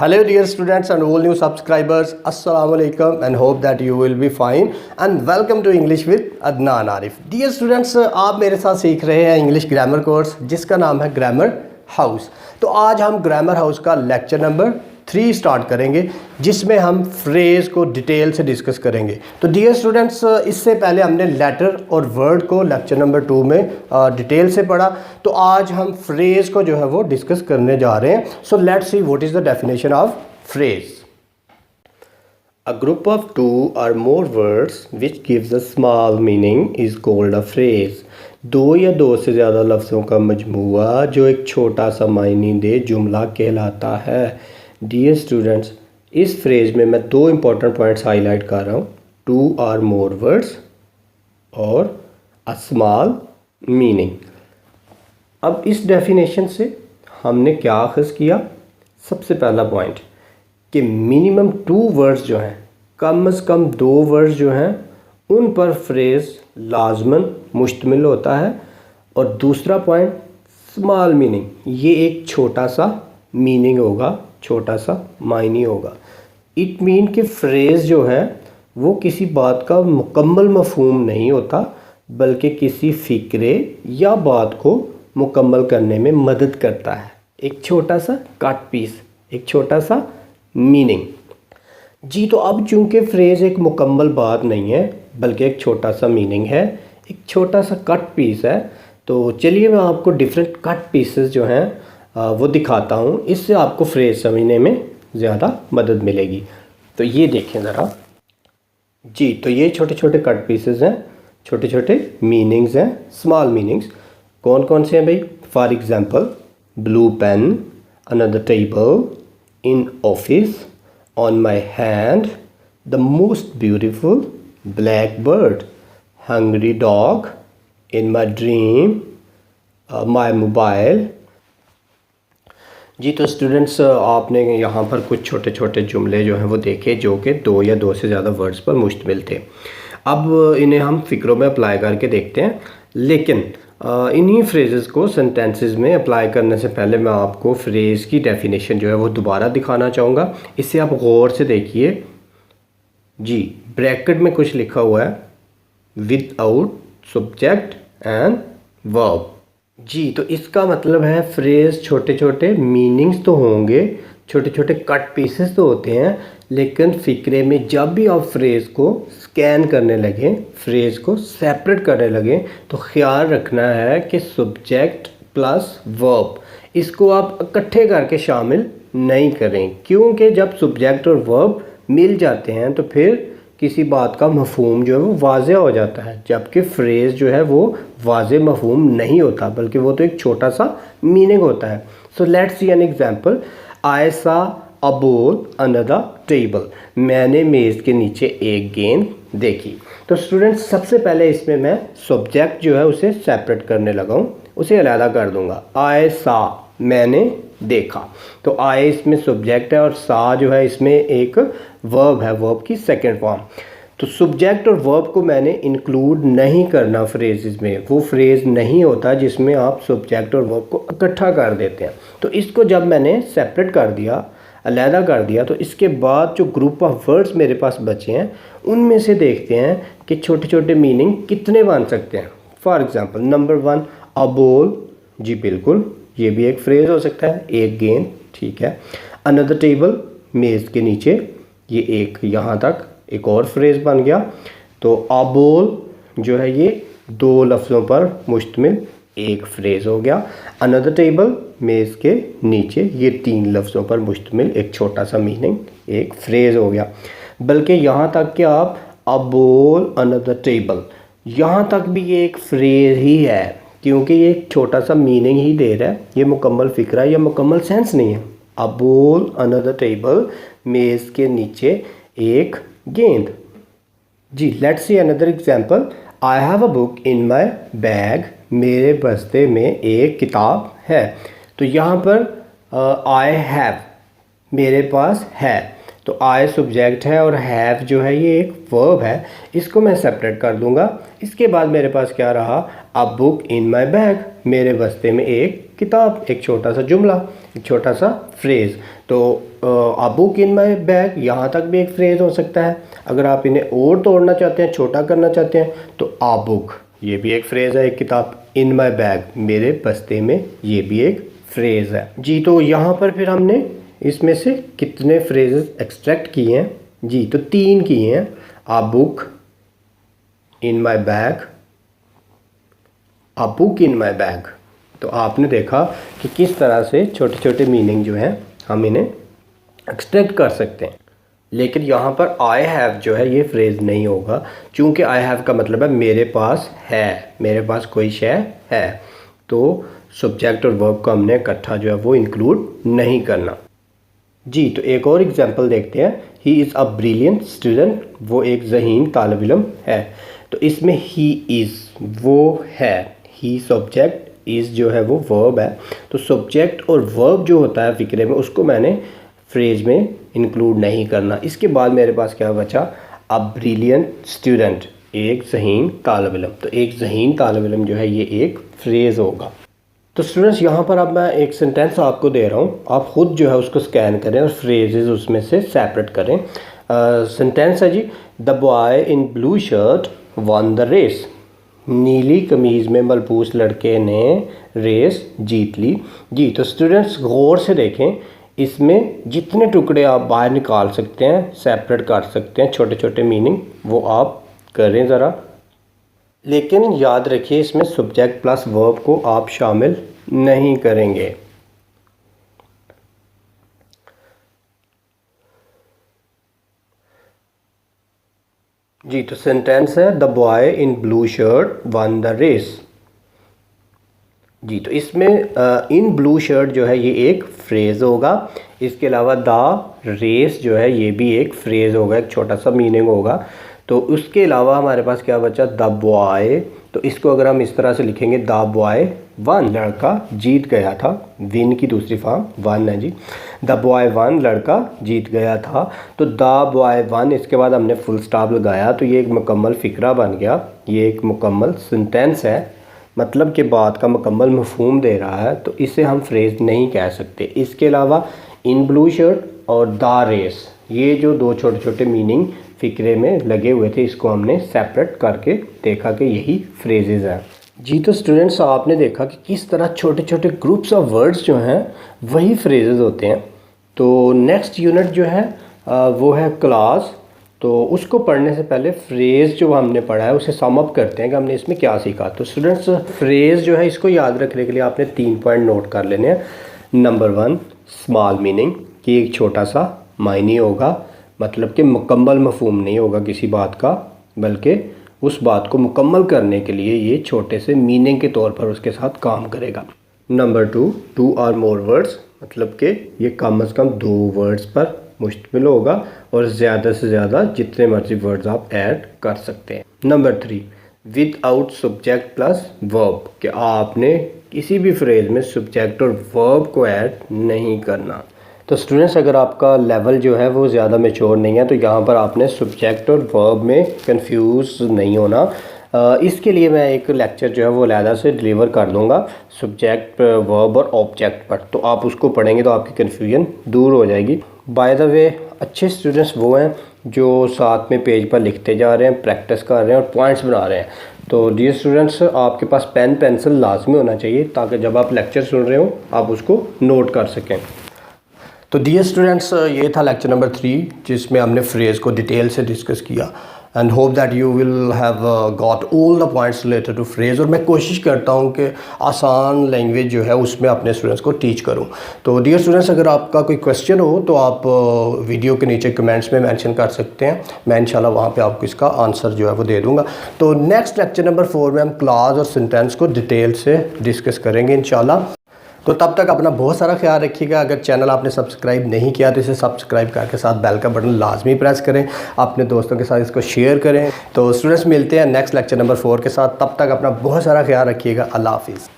Hello dear students and all new subscribers, Assalamu alaikum and hope that you will be fine and welcome to English with Adnan Arif. Dear students, आप मेरे साथ सीख रहे हैं English grammar course जिसका नाम है grammar house. तो आज हम ग्रामर हाउस का लेक्चर नंबर 3 स्टार्ट करेंगे जिसमें हम फ्रेज़ को डिटेल से डिस्कस करेंगे। तो डियर स्टूडेंट्स, इससे पहले हमने लेटर और वर्ड को लेक्चर नंबर 2 में डिटेल से पढ़ा। तो आज हम फ्रेज़ को जो है वो डिस्कस करने जा रहे हैं। सो let's see what is the definition of phrase. A group of 2 or more words which gives a small meaning is called a phrase। दो या दो से ज़्यादा लफ्ज़ों का मजमूआ जो एक छोटा सा मायने दे जुमला कहलाता है। डियर स्टूडेंट्स, इस फ्रेज़ में मैं 2 इंपॉर्टेंट पॉइंट्स हाईलाइट कर रहा हूँ, 2 or more words और a small meaning। अब इस डेफिनेशन से हमने क्या अख़ज़ किया? सबसे पहला पॉइंट कि मिनिमम 2 वर्ड्स जो हैं, कम से कम 2 वर्ड्स जो हैं उन पर फ्रेज़ लाजमन मुश्तमिल होता है। और दूसरा पॉइंट स्मॉल मीनिंग, ये एक छोटा सा मीनिंग होगा, छोटा सा मायने होगा। इट मीन कि फ्रेज़ जो है वो किसी बात का मुकम्मल मफ़हूम नहीं होता बल्कि किसी फ़िक्रे या बात को मुकम्मल करने में मदद करता है। एक छोटा सा कट पीस, एक छोटा सा मीनिंग। जी, तो अब चूंकि फ्रेज़ एक मुकम्मल बात नहीं है बल्कि एक छोटा सा मीनिंग है, एक छोटा सा कट पीस है, तो चलिए मैं आपको डिफरेंट कट पीसेस जो हैं वो दिखाता हूँ। इससे आपको फ्रेज़ समझने में ज़्यादा मदद मिलेगी। तो ये देखें ज़रा जी, तो ये छोटे छोटे कट पीसेस हैं, छोटे छोटे मीनिंग्स हैं, स्मॉल मीनिंग्स। कौन कौन से हैं भाई? For example, blue pen, another table, in office, on my hand, the most beautiful black bird, hungry dog, in my dream, my mobile। जी, तो स्टूडेंट्स आपने यहाँ पर कुछ छोटे छोटे जुमले जो हैं वो देखे जो कि 2 या 2 से ज़्यादा वर्ड्स पर मुश्तमिल थे। अब इन्हें हम फ़िक्रों में अप्लाई करके देखते हैं, लेकिन इन्हीं फ्रेज़ेस को सेंटेंसेस में अप्लाई करने से पहले मैं आपको फ्रेज़ की डेफिनेशन जो है वो दोबारा दिखाना चाहूँगा। इसे आप गौर से देखिए। जी, ब्रैकेट में कुछ लिखा हुआ है, विदाउट सब्जेक्ट एंड वर्ब। जी, तो इसका मतलब है फ्रेज़ छोटे छोटे मीनिंग्स तो होंगे, छोटे छोटे कट पीसेस तो होते हैं, लेकिन फ़िक्रे में जब भी आप फ्रेज़ को स्कैन करने लगें, फ्रेज़ को सेपरेट करने लगें, तो ख्याल रखना है कि सब्जेक्ट प्लस वर्ब इसको आप इकट्ठे करके शामिल नहीं करें, क्योंकि जब सब्जेक्ट और वर्ब मिल जाते हैं तो फिर किसी बात का मफ़हूम जो है वो वाज़े हो जाता है, जबकि फ्रेज़ जो है वो वाज़े मफ़हूम नहीं होता बल्कि वो तो एक छोटा सा मीनिंग होता है। So let's see an example. I saw a ball under the table, मैंने मेज़ के नीचे एक गेंद देखी। तो स्टूडेंट्स, सबसे पहले इसमें मैं सब्जेक्ट जो है उसे सेपरेट करने लगा हूँ, उसे अलग कर दूंगा। आई सा, मैंने देखा, तो आई इसमें सब्जेक्ट है और सा जो है इसमें एक वर्ब है, वर्ब की सेकंड फॉर्म। तो सब्जेक्ट और वर्ब को मैंने इंक्लूड नहीं करना फ्रेज़ में, वो फ्रेज़ नहीं होता जिसमें आप सब्जेक्ट और वर्ब को इकट्ठा कर देते हैं। तो इसको जब मैंने सेपरेट कर दिया, अलहदा कर दिया, तो इसके बाद जो ग्रुप ऑफ वर्ड्स मेरे पास बचे हैं उनमें से देखते हैं कि छोटे छोटे मीनिंग कितने बन सकते हैं। For example, number 1 a ball, जी बिल्कुल, ये भी एक फ्रेज़ हो सकता है, एक गेंद, ठीक है। अनदर टेबल, मेज़ के नीचे, ये एक यहाँ तक एक और फ्रेज़ बन गया। तो अ बॉल जो है ये 2 लफ्ज़ों पर मुश्तमिल एक फ्रेज़ हो गया। अनदर टेबल, मेज़ के नीचे, ये 3 लफ्ज़ों पर मुश्तमिल एक छोटा सा मीनिंग, एक फ्रेज़ हो गया। बल्कि यहाँ तक कि आप अ बॉल अनदर टेबल, यहाँ तक भी ये एक फ्रेज़ ही है, क्योंकि ये एक छोटा सा मीनिंग ही दे रहा है, ये मुकम्मल फ़िक्रा या मुकम्मल सेंस नहीं है। अ बॉल अनदर टेबल, मेज़ के नीचे एक गेंद। जी, let's see another example. I have a book in my bag, मेरे बस्ते में एक किताब है। तो यहाँ पर आई हैव, मेरे पास है, तो आई सब्जेक्ट है और हैव जो है ये एक वर्ब है, इसको मैं सेपरेट कर दूंगा। इसके बाद मेरे पास क्या रहा, अ बुक इन माई बैग, मेरे बस्ते में एक किताब, एक छोटा सा जुमला, एक छोटा सा फ्रेज़। तो अ बुक इन माई बैग यहाँ तक भी एक फ्रेज़ हो सकता है। अगर आप इन्हें और तोड़ना चाहते हैं, छोटा करना चाहते हैं, तो अ बुक ये भी एक फ्रेज़ है, एक किताब, इन माई बैग मेरे बस्ते में ये भी एक फ्रेज़ है जी। तो यहाँ पर फिर हमने इसमें से कितने फ्रेजेस एक्सट्रैक्ट किए हैं जी, तो 3 किए हैं, अ book in my bag, a book in my bag. तो आपने देखा कि किस तरह से छोटे छोटे मीनिंग जो हैं हम इन्हें एक्सट्रैक्ट कर सकते हैं। लेकिन यहाँ पर आई हैव जो है ये फ्रेज़ नहीं होगा, चूँकि आई हैव का मतलब है मेरे पास है, मेरे पास कोई शय है। तो सब्जेक्ट और वर्ब को हमने इकट्ठा जो है वो इंक्लूड नहीं करना जी। तो एक और एग्जांपल देखते हैं, he is a brilliant student, वो एक ज़हीन तालिब इल्म है। तो इसमें ही इज़ वो है, ही सब्जेक्ट, इज़ जो है वो वर्ब है। तो सब्जेक्ट और वर्ब जो होता है फ़िक्रे में, उसको मैंने फ्रेज में इंक्लूड नहीं करना। इसके बाद मेरे पास क्या बचा, अ ब्रिलियंट स्टूडेंट, एक ज़हीन तालिब इल्म। तो एक ज़हीन तालिब इल्म जो है ये एक फ्रेज़ होगा। तो स्टूडेंट्स यहाँ पर अब मैं एक सेंटेंस आपको दे रहा हूँ, आप ख़ुद जो है उसको स्कैन करें और फ्रेजेस उसमें से सेपरेट करें। सेंटेंस है जी, the boy in blue shirt won the race, नीली कमीज़ में मलबूस लड़के ने रेस जीत ली जी। तो स्टूडेंट्स गौर से देखें, इसमें जितने टुकड़े आप बाहर निकाल सकते हैं, सेपरेट कर सकते हैं, छोटे छोटे मीनिंग, वो आप करें ज़रा। लेकिन याद रखिए इसमें सब्जेक्ट प्लस वर्ब को आप शामिल नहीं करेंगे जी। तो सेंटेंस है, the boy in blue shirt won the race जी। तो इसमें इन ब्लू शर्ट जो है ये एक फ्रेज़ होगा। इसके अलावा द रेस जो है ये भी एक फ्रेज़ होगा, एक छोटा सा मीनिंग होगा। तो उसके अलावा हमारे पास क्या बचा, द बॉय। तो इसको अगर हम इस तरह से लिखेंगे, द बॉय वन, लड़का जीत गया था, विन की दूसरी फॉर्म वन है जी। द बॉय वन, लड़का जीत गया था। तो द बॉय वन, इसके बाद हमने फुल स्टॉप लगाया, तो ये एक मुकम्मल फ़िक्रा बन गया, ये एक मुकम्मल सेंटेंस है, मतलब के बात का मुकम्मल मफहूम दे रहा है। तो इसे हम फ्रेज़ नहीं कह सकते। इसके अलावा इन ब्लू शर्ट और द रेस, ये जो दो छोटे छोटे मीनिंग फ़िक्रे में लगे हुए थे, इसको हमने सेपरेट करके देखा कि यही फ्रेजेस हैं जी। तो स्टूडेंट्स आपने देखा कि किस तरह छोटे छोटे ग्रुप्स ऑफ वर्ड्स जो हैं वही फ्रेजेस होते हैं। तो नेक्स्ट यूनिट जो है वो है क्लास। तो उसको पढ़ने से पहले फ्रेज़ जो हमने पढ़ा है उसे सम अप करते हैं कि हमने इसमें क्या सीखा। तो स्टूडेंट्स फ्रेज़ जो है इसको याद रखने के लिए आपने 3 पॉइंट नोट कर लेने हैं। नंबर 1, स्मॉल मीनिंग, कि एक छोटा सा मायने होगा, मतलब कि मुकम्मल मफहूम नहीं होगा किसी बात का, बल्कि उस बात को मुकम्मल करने के लिए ये छोटे से मीनिंग के तौर पर उसके साथ काम करेगा। नंबर 2, 2 और मोर वर्ड्स, मतलब कि ये कम से कम 2 वर्ड्स पर मुश्तमिल होगा और ज़्यादा से ज़्यादा जितने मर्जी वर्ड्स आप ऐड कर सकते हैं। Number 3, without subject plus verb, कि आपने किसी भी फ्रेज़ में सब्जेक्ट और वर्ब को ऐड नहीं करना। तो स्टूडेंट्स अगर आपका लेवल जो है वो ज़्यादा मैच्योर नहीं है, तो यहाँ पर आपने सब्जेक्ट और वर्ब में कंफ्यूज नहीं होना। इसके लिए मैं एक लेक्चर जो है वो अलहदा से डिलीवर कर दूँगा सब्जेक्ट, वर्ब और ऑब्जेक्ट पर, तो आप उसको पढ़ेंगे तो आपकी कन्फ्यूजन दूर हो जाएगी। बाय द वे, अच्छे स्टूडेंट्स वो हैं जो साथ में पेज पर लिखते जा रहे हैं, प्रैक्टिस कर रहे हैं और पॉइंट्स बना रहे हैं। तो डियर स्टूडेंट्स, आपके पास पेन पेंसिल लाजमी होना चाहिए ताकि जब आप लेक्चर सुन रहे हो आप उसको नोट कर सकें। तो डियर स्टूडेंट्स, ये था लेक्चर नंबर 3 जिसमें हमने फ्रेज़ को डिटेल से डिस्कस किया and hope that you will have got all the points related to phrase. और मैं कोशिश करता हूँ कि आसान लैंग्वेज जो है उसमें अपने स्टूडेंट्स को टीच करूँ। तो डियर स्टूडेंट्स, अगर आपका कोई क्वेश्चन हो तो आप वीडियो के नीचे कमेंट्स में मेंशन कर सकते हैं, मैं इंशाल्लाह वहाँ पे आपको इसका आंसर जो है वो दे दूँगा। तो नेक्स्ट लेक्चर नंबर 4 में हम क्लास और सेंटेंस को डिटेल से डिस्कस करेंगे इंशाल्लाह। तो तब तक अपना बहुत सारा ख्याल रखिएगा। अगर चैनल आपने सब्सक्राइब नहीं किया तो इसे सब्सक्राइब करके साथ बेल का बटन लाजमी प्रेस करें, अपने दोस्तों के साथ इसको शेयर करें। तो स्टूडेंट्स मिलते हैं नेक्स्ट लेक्चर नंबर 4 के साथ, तब तक अपना बहुत सारा ख्याल रखिएगा। अल्लाह हाफिज़।